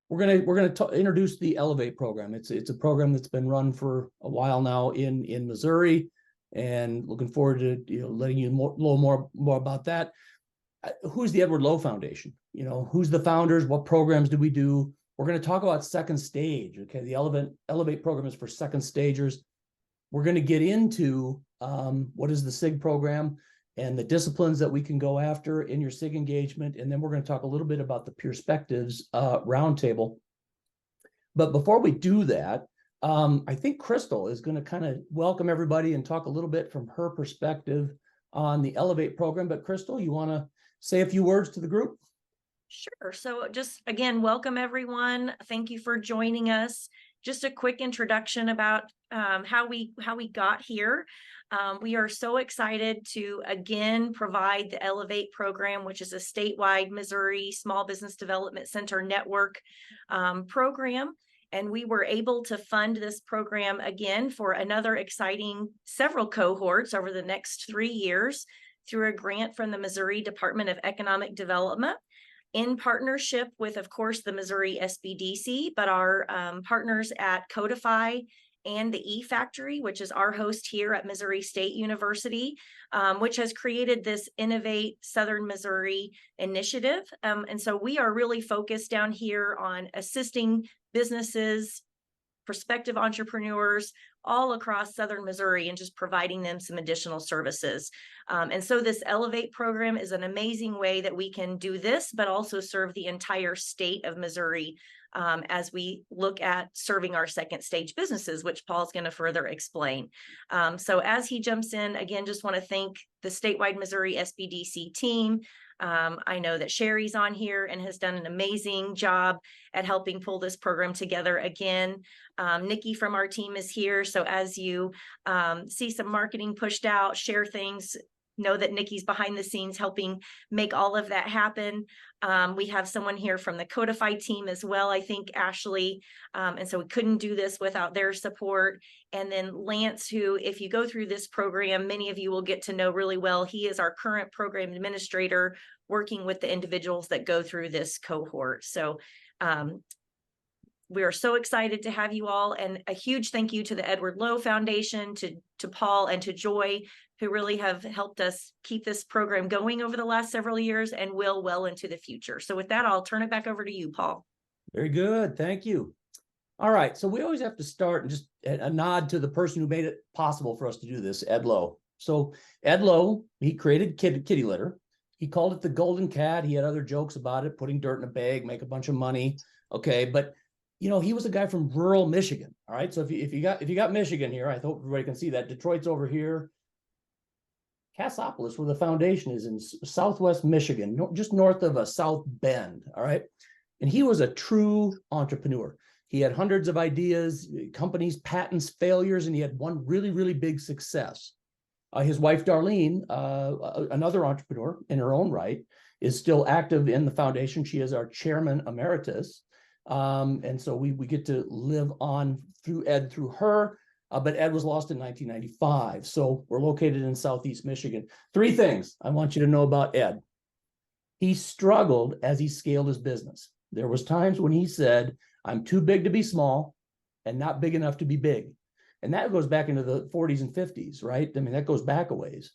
we're gonna introduce the Elevate program. It's a program that's been run for a while now in Missouri, and looking forward to letting you more about that. Who's the Edward Lowe Foundation? Who's the founders? What programs do we do? We're going to talk about second stage. Okay, the Elevate program is for second stagers. We're going to get into what is the SIG program and the disciplines that we can go after in your SIG engagement. And then we're going to talk a little bit about the Perspectives Roundtable. But before we do that, I think Crystal is going to kind of welcome everybody and talk a little bit from her perspective on the Elevate program. But Crystal, you want to say a few words to the group? Sure. So just again, welcome everyone. Thank you for joining us. Just a quick introduction about how we got here. We are so excited to again provide the Elevate program, which is a statewide Missouri Small Business Development Center network program. And we were able to fund this program again for another exciting several cohorts over the next 3 years through a grant from the Missouri Department of Economic Development, in partnership with, of course, the Missouri SBDC, but our partners at Codify and the E-Factory, which is our host here at Missouri State University, which has created this Innovate Southern Missouri initiative. And so we are really focused down here on assisting businesses, prospective entrepreneurs all across Southern Missouri and just providing them some additional services. And so this Elevate program is an amazing way that we can do this, but also serve the entire state of Missouri as we look at serving our second stage businesses, which Paul's going to further explain. So as he jumps in, again, just want to thank the statewide Missouri SBDC team. I know that Sherry's on here and has done an amazing job at helping pull this program together again. Nikki from our team is here. So as you see some marketing pushed out, share things, know that Nikki's behind the scenes helping make all of that happen. We have someone here from the Codify team as well, I think, Ashley. And so we couldn't do this without their support. And then Lance, who, if you go through this program, many of you will get to know really well. He is our current program administrator working with the individuals that go through this cohort. So we are so excited to have you all, and a huge thank you to the Edward Lowe Foundation, to Paul and to Joy, who really have helped us keep this program going over the last several years and will well into the future. So with that, I'll turn it back over to you, Paul. Very good. Thank you. All right. So we always have to start and just a nod to the person who made it possible for us to do this, Ed Lowe. So Ed Lowe, he created kitty litter. He called it the Golden Cat. He had other jokes about it, putting dirt in a bag, make a bunch of money. Okay. But he was a guy from rural Michigan. All right. So if you got Michigan here, I hope everybody can see that. Detroit's over here. Cassopolis, where the foundation is, in Southwest Michigan, just north of South Bend. All right. And he was a true entrepreneur. He had hundreds of ideas, companies, patents, failures, and he had one really, really big success. His wife, Darlene, another entrepreneur in her own right, is still active in the foundation. She is our chairman emeritus. And so we get to live on through Ed, through her. But Ed was lost in 1995. So we're located in Southeast Michigan. 3 things I want you to know about Ed. He struggled as he scaled his business. There was times when he said, I'm too big to be small and not big enough to be big. And that goes back into the 40s and 50s, right? I mean, that goes back a ways.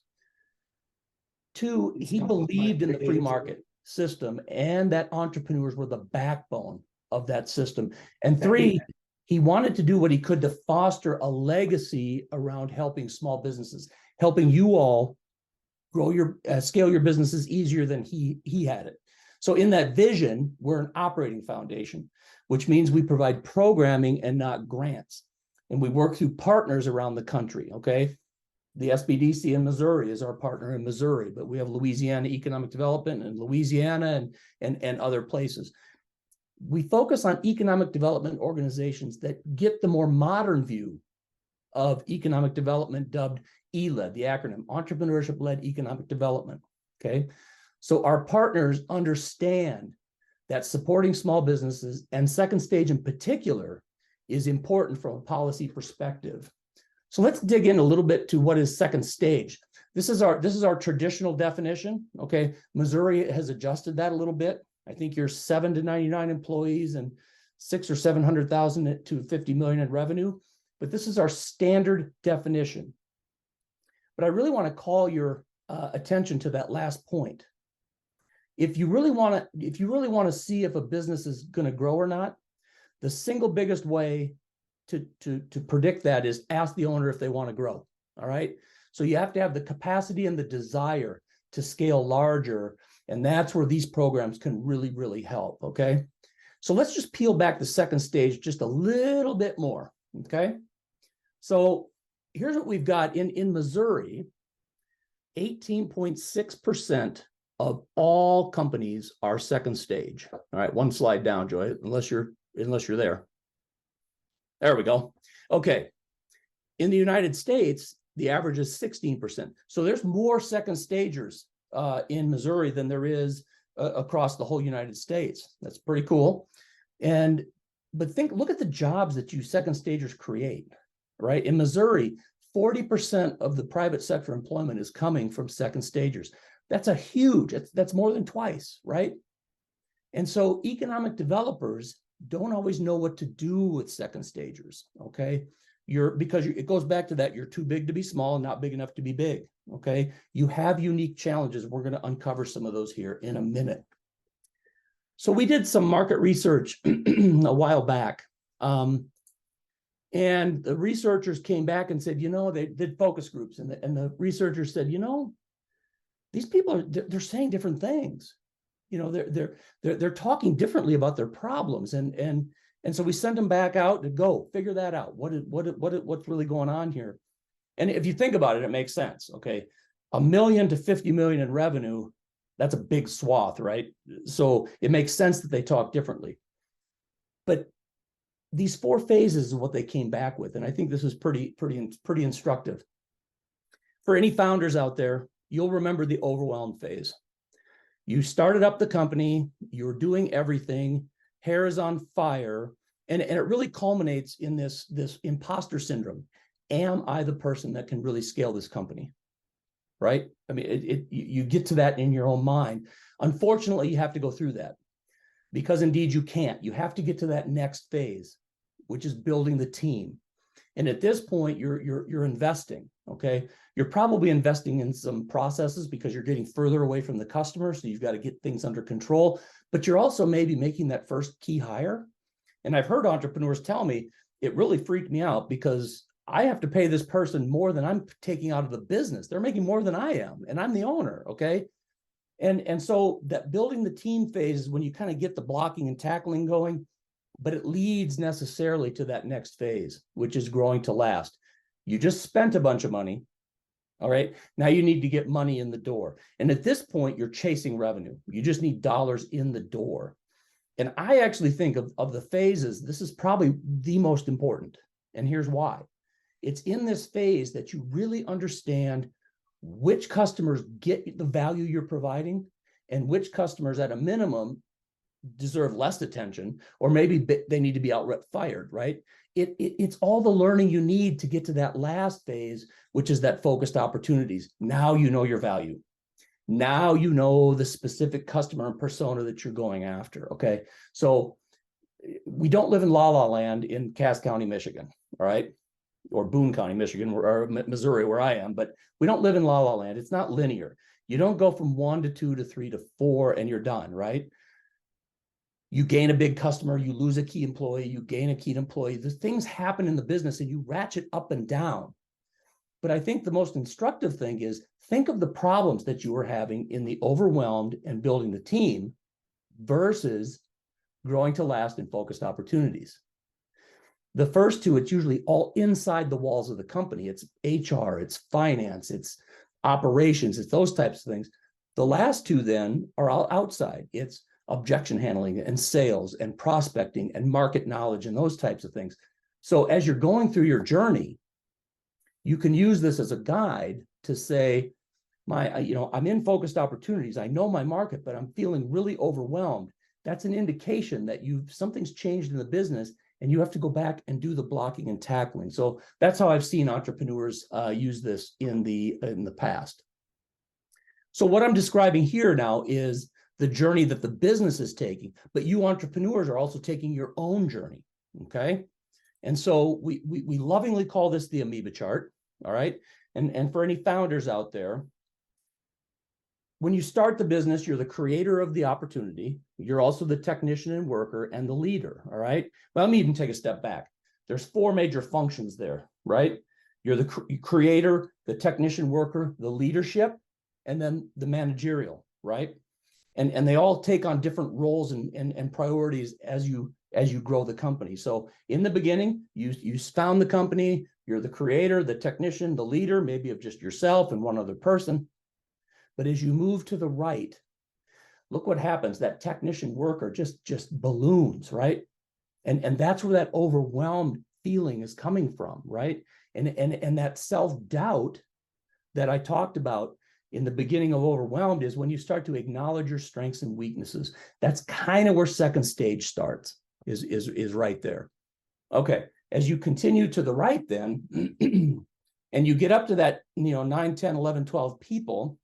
2, he believed in the free market system and that entrepreneurs were the backbone of that system. And 3, he wanted to do what he could to foster a legacy around helping small businesses, helping you all grow your scale your businesses easier than he had it. So in that vision, we're an operating foundation, which means we provide programming and not grants. And we work through partners around the country, okay? The SBDC in Missouri is our partner in Missouri, but we have Louisiana Economic Development in Louisiana and other places. We focus on economic development organizations that get the more modern view of economic development, dubbed ELED, the acronym, Entrepreneurship-Led Economic Development, okay? So our partners understand that supporting small businesses, and second stage in particular, is important from a policy perspective. So let's dig in a little bit to what is second stage. This is our traditional definition, okay? Missouri has adjusted that a little bit. I think you're 7 to 99 employees, and 600 or 700,000 to 50 million in revenue, but this is our standard definition. But I really want to call your attention to that last point. If you really want to see if a business is going to grow or not, the single biggest way to predict that is ask the owner if they want to grow. All right. So you have to have the capacity and the desire to scale larger. And that's where these programs can really, really help. Okay. So let's just peel back the second stage just a little bit more. Okay. So here's what we've got in Missouri. 18.6% of all companies are second stage. All right, one slide down, Joy, unless you're there. There we go. Okay. In the United States, the average is 16%. So there's more second stagers in Missouri than there is across the whole United States. That's pretty cool. But look at the jobs that you second stagers create, right? In Missouri, 40% of the private sector employment is coming from second stagers. That's a huge, that's more than twice, right? And so economic developers don't always know what to do with second stagers, okay? It goes back to that, you're too big to be small and not big enough to be big, okay? You have unique challenges. We're going to uncover some of those here in a minute. So we did some market research a while back. And the researchers came back and said, they did focus groups, and the researchers said, these people they're saying different things. They're talking differently about their problems, and so we sent them back out to go figure that out. What's really going on here? And if you think about it, it makes sense. Okay, 1 million to 50 million in revenue, that's a big swath, right? So it makes sense that they talk differently. But these 4 phases is what they came back with. And I think this is pretty instructive. For any founders out there, you'll remember the overwhelmed phase. You started up the company, you're doing everything, hair is on fire, and it really culminates in this imposter syndrome. Am I the person that can really scale this company? Right? I mean, you get to that in your own mind. Unfortunately, you have to go through that, because indeed you can't. You have to get to that next phase, which is building the team. And at this point, you're investing, okay? You're probably investing in some processes because you're getting further away from the customer, so you've got to get things under control. But you're also maybe making that first key hire. And I've heard entrepreneurs tell me, it really freaked me out because I have to pay this person more than I'm taking out of the business. They're making more than I am, and I'm the owner, okay? And so that building the team phase is when you kind of get the blocking and tackling going, but it leads necessarily to that next phase, which is growing to last. You just spent a bunch of money. All right. Now you need to get money in the door. And at this point, you're chasing revenue. You just need dollars in the door. And I actually think of the phases, this is probably the most important. And here's why. It's in this phase that you really understand which customers get the value you're providing and which customers at a minimum deserve less attention, or maybe they need to be outright fired, right? It's all the learning you need to get to that last phase, which is that focused opportunities. Now you know your value. Now you know the specific customer and persona that you're going after, okay? So we don't live in La La Land in Cass County, Michigan, all right? Or Boone County, Michigan, or Missouri, where I am, but we don't live in La La Land. It's not linear. You don't go from 1 to 2 to 3 to 4 and you're done, right? You gain a big customer, you lose a key employee, you gain a key employee. The things happen in the business and you ratchet up and down. But I think the most instructive thing is think of the problems that you were having in the overwhelmed and building the team versus growing to last and focused opportunities. The first two, it's usually all inside the walls of the company. It's HR, it's finance, it's operations, it's those types of things. The last two then are all outside. It's objection handling and sales and prospecting and market knowledge and those types of things. So as you're going through your journey, you can use this as a guide to say, I'm in focused opportunities. I know my market, but I'm feeling really overwhelmed. That's an indication that something's changed in the business and you have to go back and do the blocking and tackling. So that's how I've seen entrepreneurs use this in the past. So what I'm describing here now is the journey that the business is taking, but you entrepreneurs are also taking your own journey, okay? And so we lovingly call this the amoeba chart, all right? And for any founders out there, when you start the business, you're the creator of the opportunity. You're also the technician and worker and the leader, all right? Well, let me even take a step back. There's 4 major functions there, right? You're the creator, the technician worker, the leadership, and then the managerial, right? And they all take on different roles and priorities as you grow the company. So in the beginning, you found the company, you're the creator, the technician, the leader, maybe of just yourself and one other person. But as you move to the right, look what happens. That technician worker just balloons, right? And that's where that overwhelmed feeling is coming from, right? And that self-doubt that I talked about in the beginning of overwhelmed is when you start to acknowledge your strengths and weaknesses. That's kind of where second stage starts, is right there. Okay, as you continue to the right then, and you get up to that, 9, 10, 11, 12 people,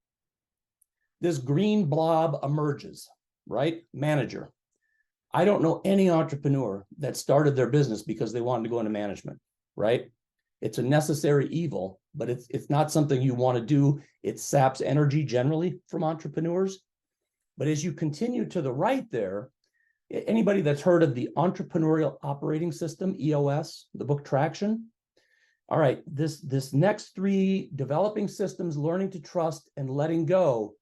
this green blob emerges, right? Manager. I don't know any entrepreneur that started their business because they wanted to go into management, right? It's a necessary evil, but it's not something you want to do. It saps energy generally from entrepreneurs. But as you continue to the right there, anybody that's heard of the Entrepreneurial Operating System, EOS, the book Traction, all right, this next 3, developing systems, learning to trust, and letting go,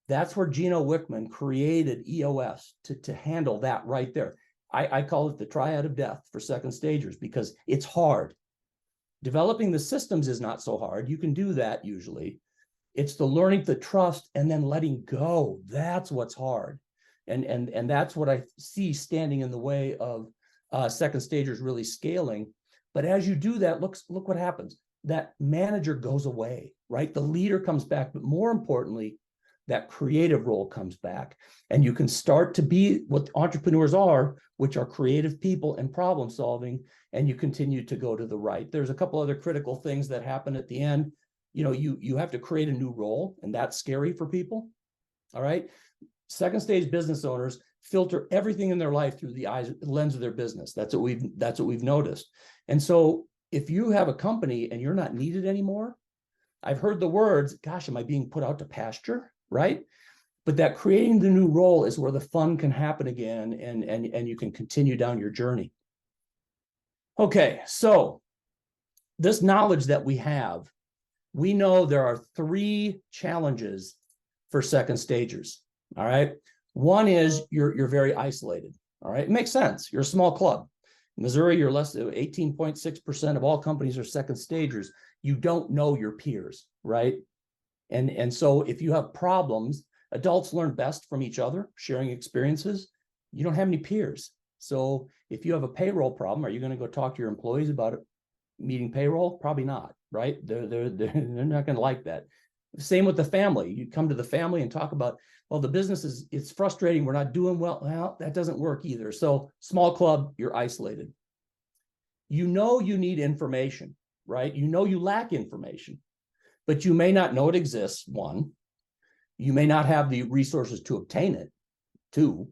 that's where Gino Wickman created EOS to handle that right there. I call it the triad of death for second stagers because it's hard. Developing the systems is not so hard. You can do that usually. It's the learning to trust and then letting go. That's what's hard. And that's what I see standing in the way of second stagers really scaling. But as you do that, look what happens. That manager goes away, right? The leader comes back, but more importantly, that creative role comes back. And you can start to be what entrepreneurs are, which are creative people and problem solving, and you continue to go to the right. There's a couple other critical things that happen at the end. You have to create a new role, and that's scary for people. All right. Second stage business owners filter everything in their life through the lens of their business. That's what we've noticed. And so if you have a company and you're not needed anymore, I've heard the words, gosh, am I being put out to pasture? Right? But that creating the new role is where the fun can happen again, and you can continue down your journey. Okay, so this knowledge that we have, we know there are 3 challenges for second stagers. All right. One is you're very isolated. All right. It makes sense. You're a small club. In Missouri, you're less than 18.6% of all companies are second stagers. You don't know your peers, right? And so if you have problems, adults learn best from each other, sharing experiences. You don't have any peers. So if you have a payroll problem, are you going to go talk to your employees about it, meeting payroll? Probably not, right? They're not going to like that. Same with the family. You come to the family and talk about, well, the business it's frustrating. We're not doing well. Well, that doesn't work either. So small club, you're isolated. You need information, right? You lack information, but you may not know it exists, 1. You may not have the resources to obtain it, 2.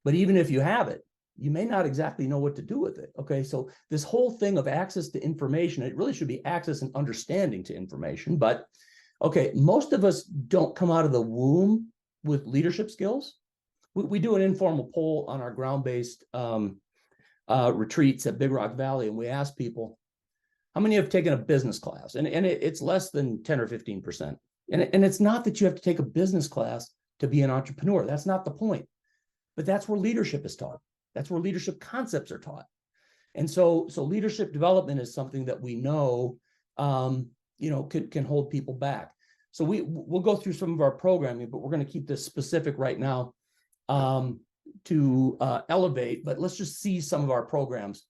But even if you have it, you may not exactly know what to do with it. Okay, so this whole thing of access to information, it really should be access and understanding to information. But okay, most of us don't come out of the womb with leadership skills. We do an informal poll on our ground-based retreats at Big Rock Valley, and we ask people, how many have taken a business class? And it's less than 10 or 15%. And it's not that you have to take a business class to be an entrepreneur. That's not the point. But that's where leadership is taught. That's where leadership concepts are taught. And so leadership development is something that we know, can hold people back. So we'll go through some of our programming, but we're going to keep this specific right now to Elevate. But let's just see some of our programs.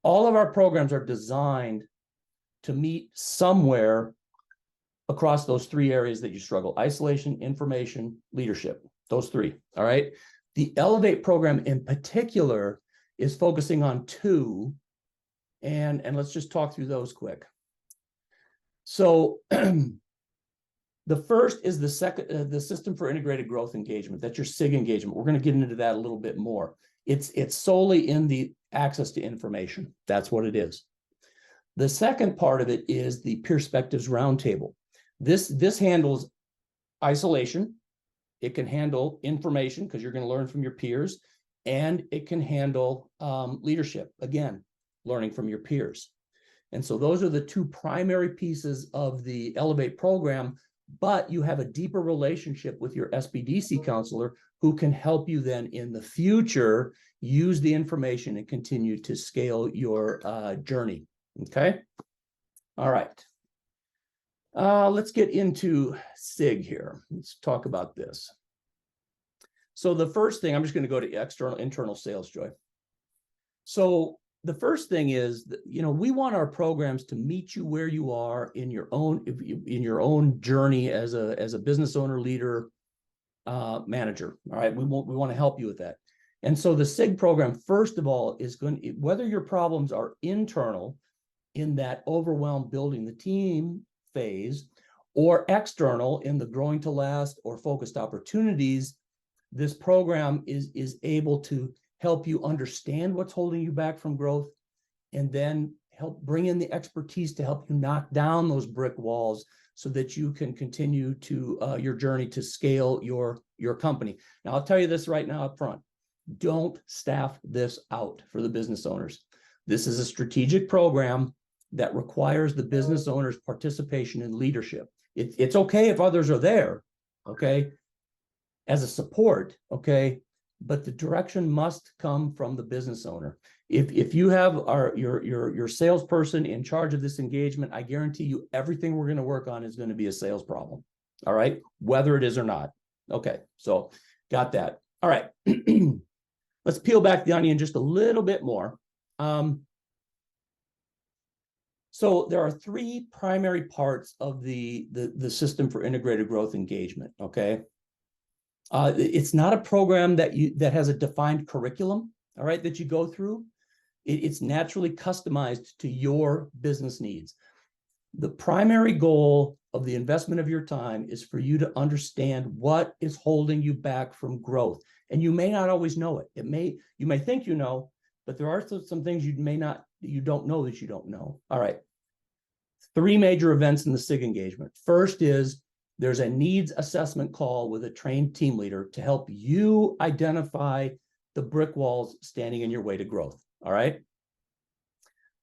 All of our programs are designed to meet somewhere across those 3 areas that you struggle: isolation, information, leadership. Those 3. All right. The Elevate program in particular is focusing on 2, and let's just talk through those quick. So The first is the System for Integrated Growth Engagement. That's your SIG engagement. We're going to get into that a little bit more. It's solely in the access to information. That's what it is. The second part of it is the Perspectives Roundtable. This handles isolation. It can handle information because you're going to learn from your peers, and it can handle leadership, again, learning from your peers. And so those are the two primary pieces of the Elevate program, but you have a deeper relationship with your SBDC counselor who can help you then in the future use the information and continue to scale your journey. Okay. All right. Let's get into SIG here. Let's talk about this. So the first thing, I'm just going to go to internal sales, Joy. So the first thing is that, we want our programs to meet you where you are in your own journey as a business owner, leader, manager. All right. We want to help you with that. And so the SIG program, first of all, is whether your problems are internal in that overwhelmed building the team phase, or external in the growing to last or focused opportunities, this program is able to help you understand what's holding you back from growth, and then help bring in the expertise to help you knock down those brick walls so that you can continue to your journey to scale your company. Now, I'll tell you this right now up front. Don't staff this out for the business owners. This is a strategic program that requires the business owner's participation in leadership. It's okay if others are there, okay, as a support, okay, but the direction must come from the business owner. If you have your salesperson in charge of this engagement, I guarantee you everything we're going to work on is going to be a sales problem. All right, whether it is or not. Okay, so got that. All right, let's peel back the onion just a little bit more. So there are three primary parts of the System for Integrated Growth Engagement. Okay. It's not a program that has a defined curriculum, all right, that you go through. It's naturally customized to your business needs. The primary goal of the investment of your time is for you to understand what is holding you back from growth. And you may not always know it. You may think you know, but there are some things you don't know that you don't know. All right. Three major events in the SIG engagement. First is there's a needs assessment call with a trained team leader to help you identify the brick walls standing in your way to growth. All right.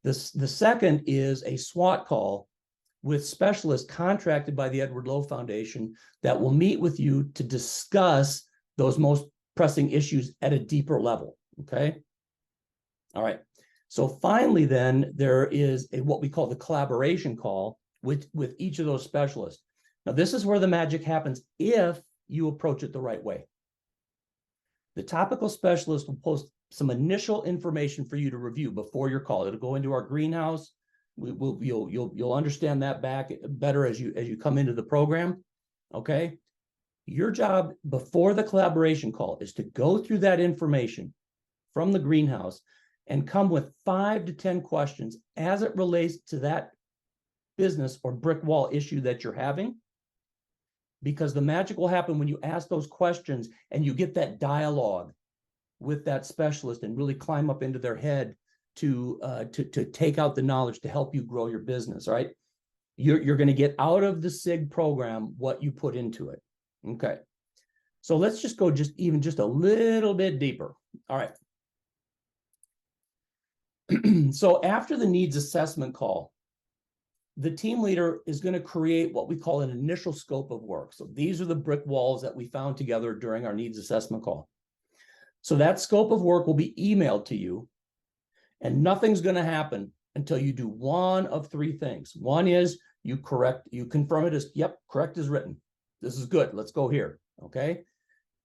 The second is a SWOT call with specialists contracted by the Edward Lowe Foundation that will meet with you to discuss those most pressing issues at a deeper level. Okay. All right. So finally, then there is what we call the collaboration call with each of those specialists. Now, this is where the magic happens if you approach it the right way. The topical specialist will post some initial information for you to review before your call. It'll go into our greenhouse. You'll understand that better as you come into the program. Okay. Your job before the collaboration call is to go through that information from the greenhouse and come with 5 to 10 questions as it relates to that business or brick wall issue that you're having. Because the magic will happen when you ask those questions and you get that dialogue with that specialist and really climb up into their head to take out the knowledge to help you grow your business. All right. You're going to get out of the SIG program what you put into it. Okay. So let's just go just a little bit deeper. All right. So after the needs assessment call, the team leader is going to create what we call an initial scope of work. So these are the brick walls that we found together during our needs assessment call. So that scope of work will be emailed to you, and nothing's going to happen until you do one of three things. One is you confirm it as, yep, correct as written. This is good. Let's go here. Okay.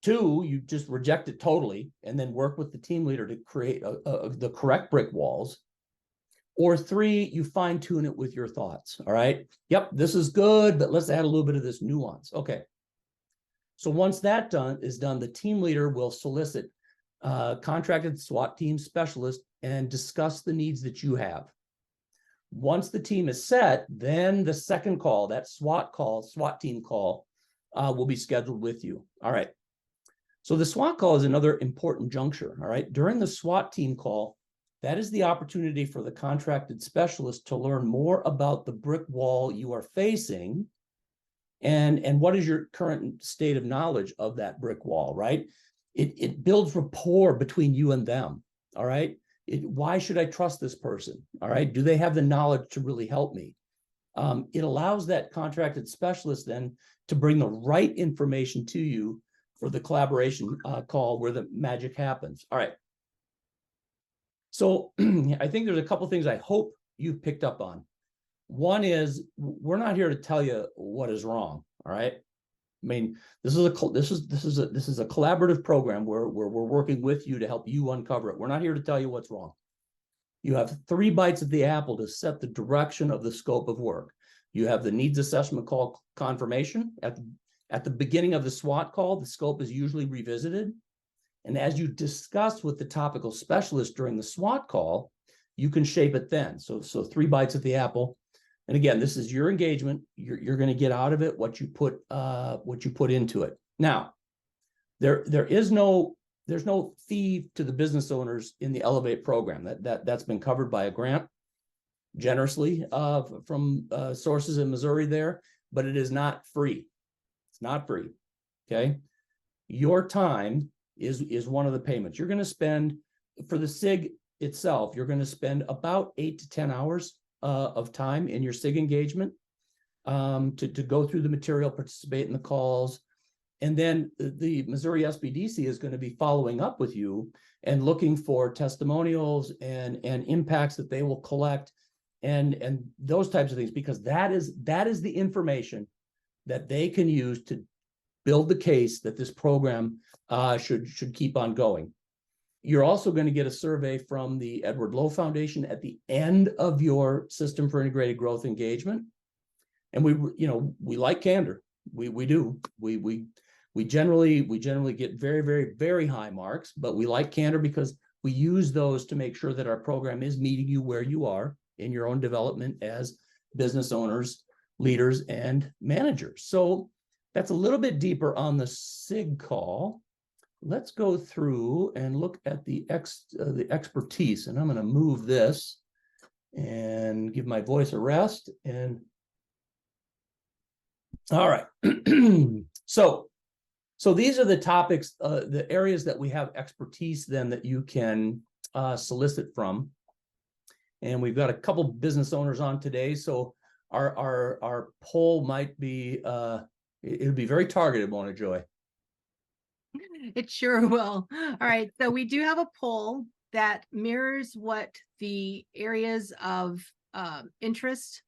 2, you just reject it totally and then work with the team leader to create the correct brick walls. Or 3, you fine tune it with your thoughts. All right. Yep, this is good, but let's add a little bit of this nuance. Okay. So once that is done, the team leader will solicit contracted SWAT team specialist and discuss the needs that you have. Once the team is set, then the second call, that SWAT team call, will be scheduled with you. All right. So the SWAT call is another important juncture. All right. During the SWAT team call, that is the opportunity for the contracted specialist to learn more about the brick wall you are facing and what is your current state of knowledge of that brick wall, right? It builds rapport between you and them. All right. Why should I trust this person? All right. Do they have the knowledge to really help me? It allows that contracted specialist then to bring the right information to you for the collaboration call where the magic happens. All right. So I think there's a couple of things I hope you've picked up on. One is we're not here to tell you what is wrong. All right. I mean, this is a collaborative program where we're working with you to help you uncover it. We're not here to tell you what's wrong. You have 3 bites at the apple to set the direction of the scope of work. You have the needs assessment call confirmation. At the beginning of the SWAT call, the scope is usually revisited. And as you discuss with the topical specialist during the SWAT call, you can shape it then. So 3 bites at the apple. And again, this is your engagement. You're going to get out of it what you put into it. Now, there's no fee to the business owners in the Elevate program. That's been covered by a grant generously from sources in Missouri there, but it is not free. It's not free. Okay, your time is one of the payments. You're going to spend for the SIG itself. You're going to spend about 8 to 10 hours of time in your SIG engagement to go through the material, participate in the calls. And then the Missouri SBDC is going to be following up with you and looking for testimonials and impacts that they will collect and those types of things, because that is the information that they can use to build the case that this program should keep on going. You're also going to get a survey from the Edward Lowe Foundation at the end of your System for Integrated Growth engagement. And we like candor. We do. We generally get very, very, very high marks, but we like candor because we use those to make sure that our program is meeting you where you are in your own development as business owners, leaders, and managers. So that's a little bit deeper on the SIG call. Let's go through and look at the expertise, and I'm going to move this and give my voice a rest. And all right, so these are the topics, the areas that we have expertise then that you can solicit from, and we've got a couple business owners on today. So our poll might be it'll be very targeted, won't it, Joy? It sure will. All right. So we do have a poll that mirrors what the areas of interest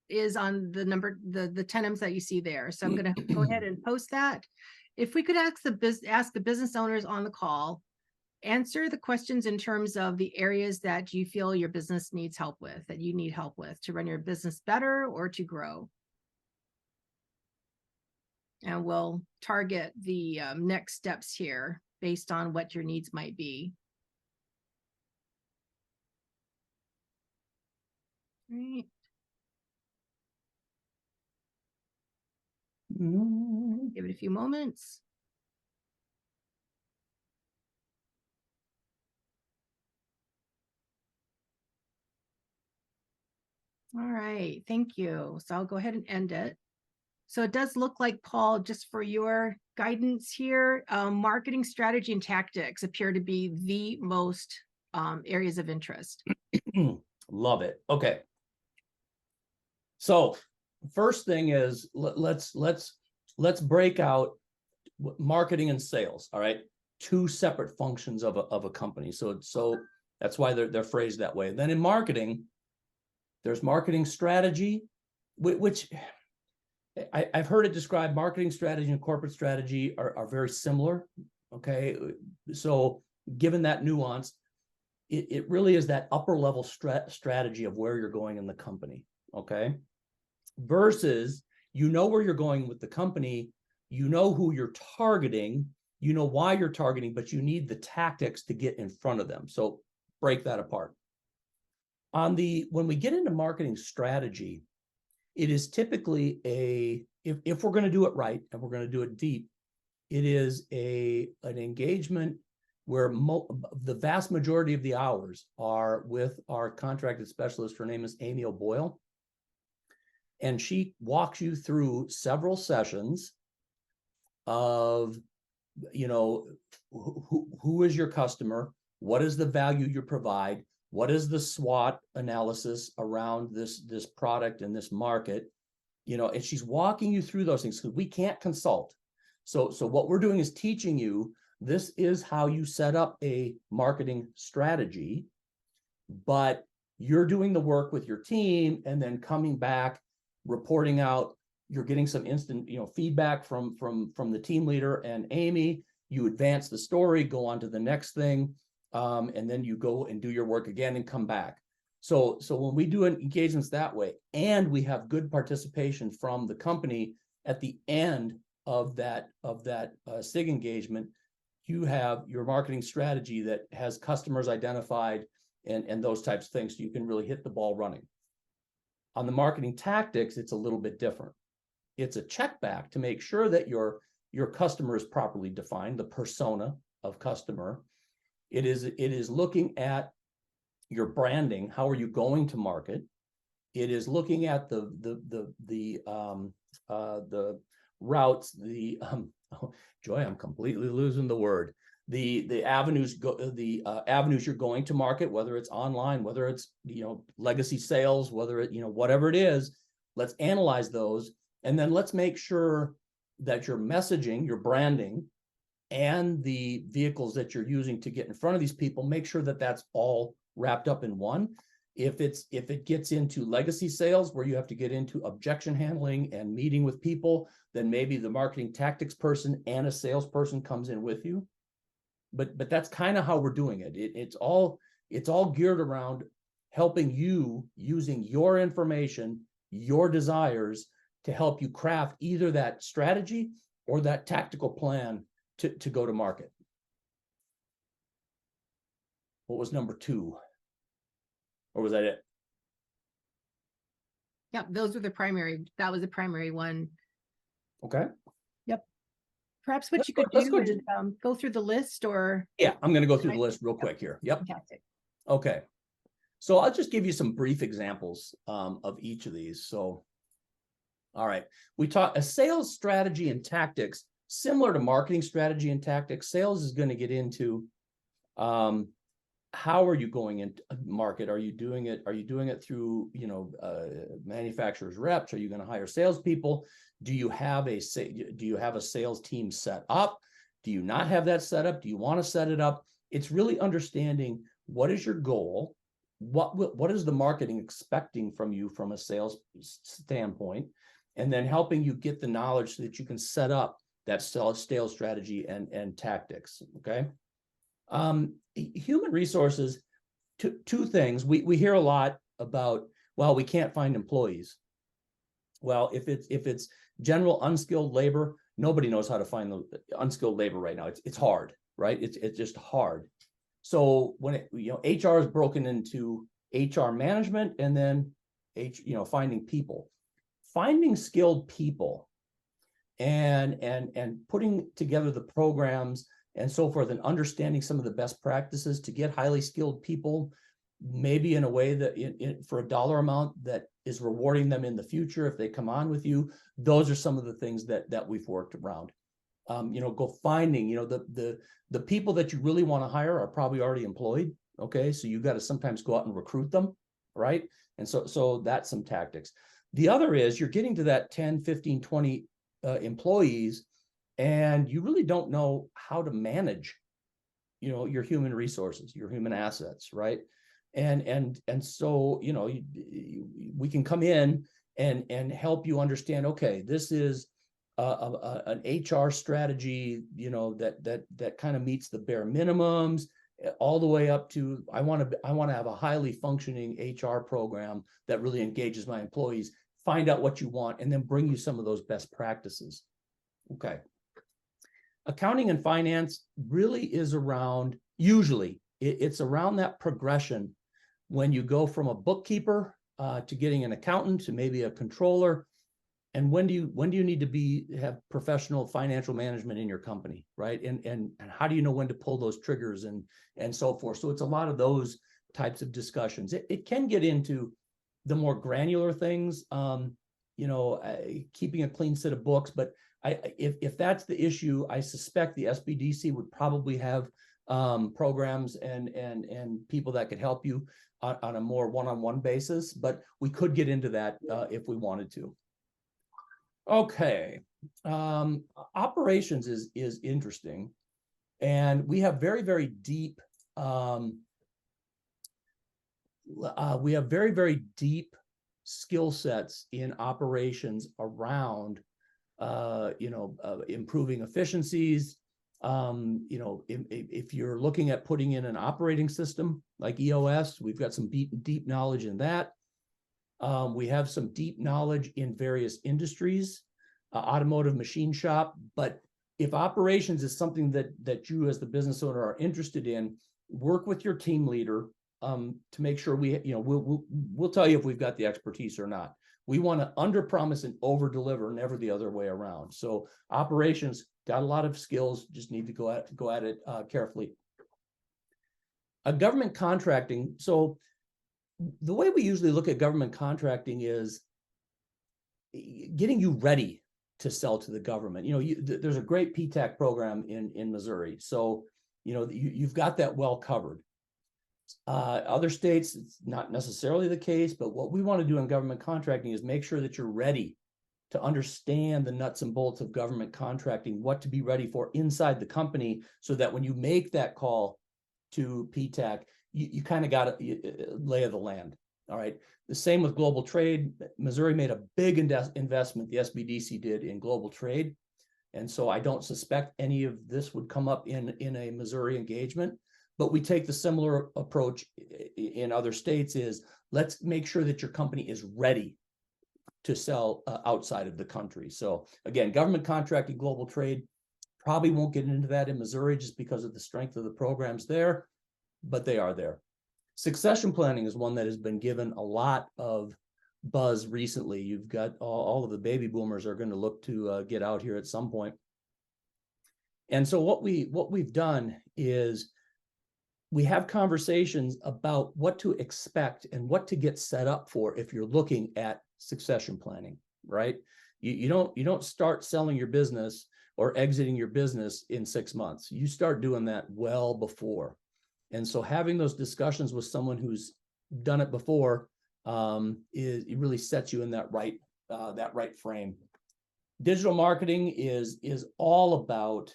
is on the 10 M's that you see there. So I'm going to go ahead and post that. If we could ask the business owners on the call, answer the questions in terms of the areas that you feel your business needs help with, that you need help with to run your business better or to grow. And we'll target the next steps here based on what your needs might be. All right. Give it a few moments. All right, thank you. So I'll go ahead and end it. So it does look like, Paul, just for your guidance here, marketing strategy and tactics appear to be the most areas of interest. Love it. Okay. So first thing is let's break out marketing and sales. All right, 2 separate functions of a company. So that's why they're phrased that way. Then in marketing, there's marketing strategy, which I've heard it described. Marketing strategy and corporate strategy are very similar. Okay, so given that nuance, it really is that upper level strategy of where you're going in the company. Okay, versus where you're going with the company, who you're targeting, why you're targeting, but you need the tactics to get in front of them. So break that apart. When we get into marketing strategy, it is typically if we're going to do it right and we're going to do it deep, it is an engagement where the vast majority of the hours are with our contracted specialist. Her name is Amy O'Boyle. And she walks you through several sessions of, who is your customer? What is the value you provide? What is the SWOT analysis around this product and this market? And she's walking you through those things because we can't consult. So what we're doing is teaching you, this is how you set up a marketing strategy, but you're doing the work with your team and then coming back, reporting out. You're getting some instant, feedback from the team leader and Amy. You advance the story, go on to the next thing, and then you go and do your work again and come back. So when we do engagements that way, and we have good participation from the company at the end of that SIG engagement, you have your marketing strategy that has customers identified and those types of things, so you can really hit the ball running. On the marketing tactics, it's a little bit different. It's a check back to make sure that your customer is properly defined, the persona of customer. It is looking at your branding. How are you going to market? It is looking at the routes, Joy, I'm completely losing the word. The avenues you're going to market, whether it's online, whether it's legacy sales, whether it whatever it is. Let's analyze those, and then let's make sure that your messaging, your branding, and the vehicles that you're using to get in front of these people, make sure that that's all wrapped up in one. If it gets into legacy sales where you have to get into objection handling and meeting with people, then maybe the marketing tactics person and a salesperson comes in with you. But that's kind of how we're doing it. It's all geared around helping you, using your information, your desires, to help you craft either that strategy or that tactical plan to go to market. What was number 2? Or was that it? Yeah, those were the primary. That was the primary one. Okay. Yep. Perhaps what you could do is go through the list, or yeah, I'm going to go through the list real quick here. Yep. Fantastic. Okay. So I'll just give you some brief examples of each of these. So, all right, we talk a sales strategy and tactics similar to marketing strategy and tactics. Sales is going to get into how are you going into market? Are you doing it through manufacturers reps? Are you going to hire salespeople? Do you have a sales team set up? Do you not have that set up? Do you want to set it up? It's really understanding what is your goal, what is the marketing expecting from you from a sales standpoint, and then helping you get the knowledge so that you can set up that sales strategy and tactics. Okay. Human resources, two things. We hear a lot about, well, we can't find employees. Well, if it's general unskilled labor, nobody knows how to find the unskilled labor right now. It's hard, right? It's just hard. So when HR is broken into HR management and then finding skilled people and putting together the programs and so forth, and understanding some of the best practices to get highly skilled people, maybe in a way that for a dollar amount that is rewarding them in the future if they come on with you. Those are some of the things that we've worked around. Go finding, the people that you really want to hire are probably already employed. Okay. So you got to sometimes go out and recruit them. Right. And so that's some tactics. The other is you're getting to that 10, 15, 20 employees, and you really don't know how to manage, your human resources, your human assets. Right. And so, we can come in and help you understand, okay, this is an HR strategy, that kind of meets the bare minimums, all the way up to I want to have a highly functioning HR program that really engages my employees. Find out what you want and then bring you some of those best practices. Okay. Accounting and finance really is around, usually it's around that progression when you go from a bookkeeper to getting an accountant to maybe a controller, and when do you need to have professional financial management in your company, right? And how do you know when to pull those triggers and so forth? So it's a lot of those types of discussions. It can get into the more granular things, keeping a clean set of books. But if that's the issue, I suspect the SBDC would probably have programs and people that could help you on a more one-on-one basis. But we could get into that if we wanted to. Okay, operations is interesting, and we have very, very deep skill sets in operations around improving efficiencies. If you're looking at putting in an operating system like EOS, we've got some deep knowledge in that. We have some deep knowledge in various industries, automotive, machine shop. But if operations is something that you as the business owner are interested in, work with your team leader to make sure we'll tell you if we've got the expertise or not. We want to under promise and over deliver, never the other way around. So operations got a lot of skills, just need to go at it carefully. Government contracting. So the way we usually look at government contracting is getting you ready to sell to the government. There's a great PTAC program in Missouri. So, you've got that well covered. Other states, it's not necessarily the case, but what we want to do in government contracting is make sure that you're ready to understand the nuts and bolts of government contracting, what to be ready for inside the company, so that when you make that call to PTAC, you kind of got a lay of the land. All right. The same with global trade. Missouri made a big investment, the SBDC did, in global trade. And so I don't suspect any of this would come up in a Missouri engagement, but we take the similar approach in other states is let's make sure that your company is ready to sell outside of the country. So again, government contracting, global trade, probably won't get into that in Missouri just because of the strength of the programs there, but they are there. Succession planning is one that has been given a lot of buzz recently. You've got all of the baby boomers are going to look to get out here at some point. And so what we've done is we have conversations about what to expect and what to get set up for if you're looking at succession planning, right? You don't start selling your business or exiting your business in 6 months. You start doing that well before. And so having those discussions with someone who's done it before it really sets you in that right frame. Digital marketing is all about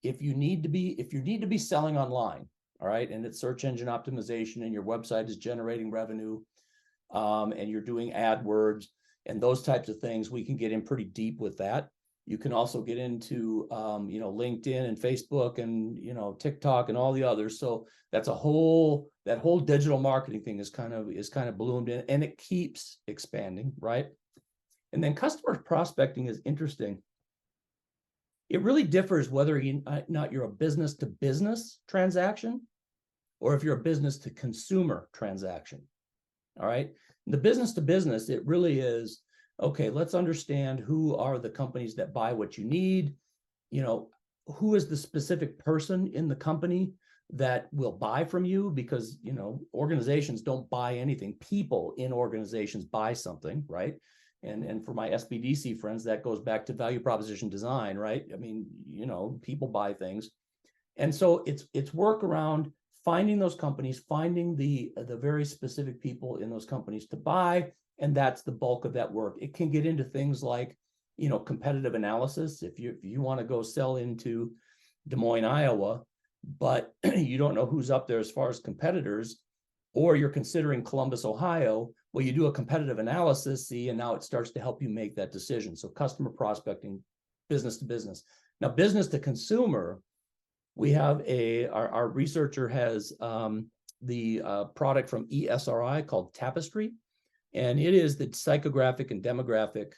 if you need to be selling online, all right, and it's search engine optimization and your website is generating revenue, and you're doing AdWords and those types of things, we can get in pretty deep with that. You can also get into LinkedIn and Facebook and TikTok and all the others. So that's that whole digital marketing thing is kind of bloomed in, and it keeps expanding, right? And then customer prospecting is interesting. It really differs whether you're a business to business transaction or if you're a business to consumer transaction. All right. The business to business, it really is, okay, let's understand who are the companies that buy what you need. Who is the specific person in the company that will buy from you, because, organizations don't buy anything. People in organizations buy something, right? And for my SBDC friends, that goes back to value proposition design, right? I mean, people buy things. And so it's work around finding those companies, finding the very specific people in those companies to buy. And that's the bulk of that work. It can get into things like, competitive analysis. If you want to go sell into Des Moines, Iowa, but you don't know who's up there as far as competitors, or you're considering Columbus, Ohio, well, you do a competitive analysis, and now it starts to help you make that decision. So customer prospecting, business to business. Now, business to consumer, we have our researcher has the product from ESRI called Tapestry, and it is the psychographic and demographic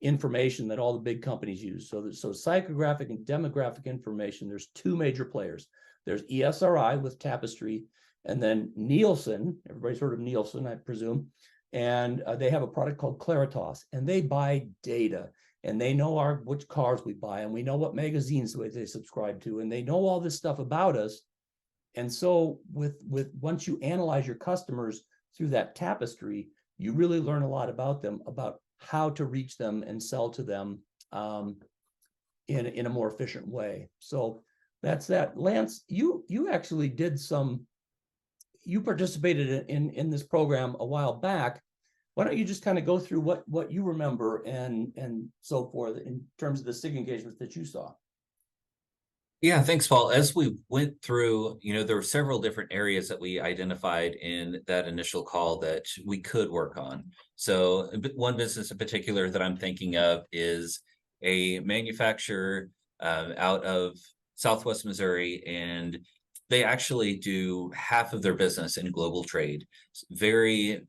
information that all the big companies use. So psychographic and demographic information, there's two major players. There's ESRI with Tapestry, And then Nielsen, everybody's heard of Nielsen, I presume, and they have a product called Claritas, and they buy data, and they know which cars we buy, and we know what magazines they subscribe to, and they know all this stuff about us. And so with once you analyze your customers through that tapestry, you really learn a lot about them, about how to reach them and sell to them in a more efficient way. So that's that. Lance, you actually did you participated in this program a while back. Why don't you just kind of go through what you remember and so forth in terms of the SIG engagements that you saw? Yeah, thanks, Paul. As we went through, there were several different areas that we identified in that initial call that we could work on. So one business in particular that I'm thinking of is a manufacturer out of Southwest Missouri, and they actually do half of their business in global trade. Very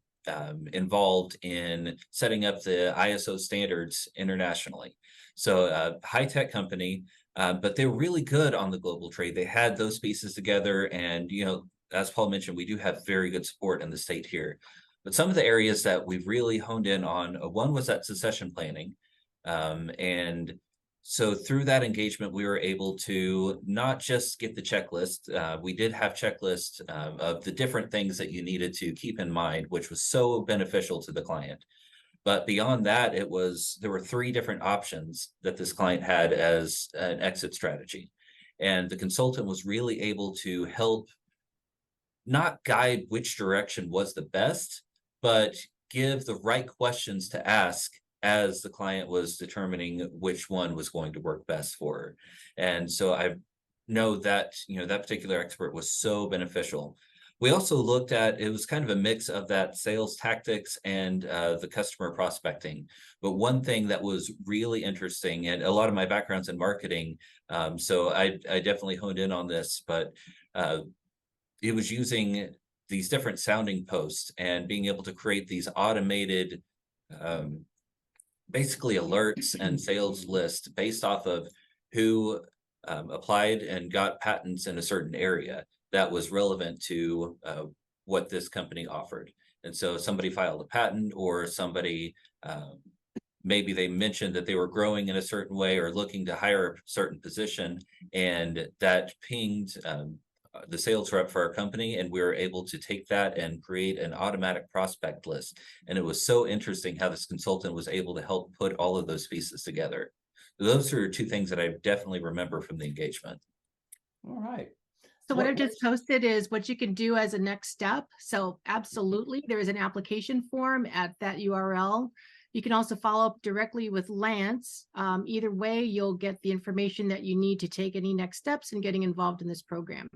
involved in setting up the ISO standards internationally. So high-tech company, but they were really good on the global trade. They had those pieces together, and as Paul mentioned, we do have very good support in the state here. But some of the areas that we've really honed in on, one was that succession planning, and so through that engagement, we were able to not just get the checklist. We did have checklists of the different things that you needed to keep in mind, which was so beneficial to the client. But beyond that, there were 3 different options that this client had as an exit strategy. And the consultant was really able to help not guide which direction was the best, but give the right questions to ask as the client was determining which one was going to work best for her. And so I know that, that particular expert was so beneficial. We also looked at, it was kind of a mix of that sales tactics and the customer prospecting. But one thing that was really interesting, and a lot of my background's in marketing, so I definitely honed in on this, but it was using these different sounding posts and being able to create these automated basically alerts and sales lists based off of who applied and got patents in a certain area that was relevant to what this company offered. And so somebody filed a patent, or somebody, maybe they mentioned that they were growing in a certain way or looking to hire a certain position, and that pinged the sales rep for our company, and we were able to take that and create an automatic prospect list. And it was so interesting how this consultant was able to help put all of those pieces together. Those are 2 things that I definitely remember from the engagement. All right. So what I've just posted is what you can do as a next step. So absolutely, there is an application form at that URL. You can also follow up directly with Lance. Either way, you'll get the information that you need to take any next steps in getting involved in this program.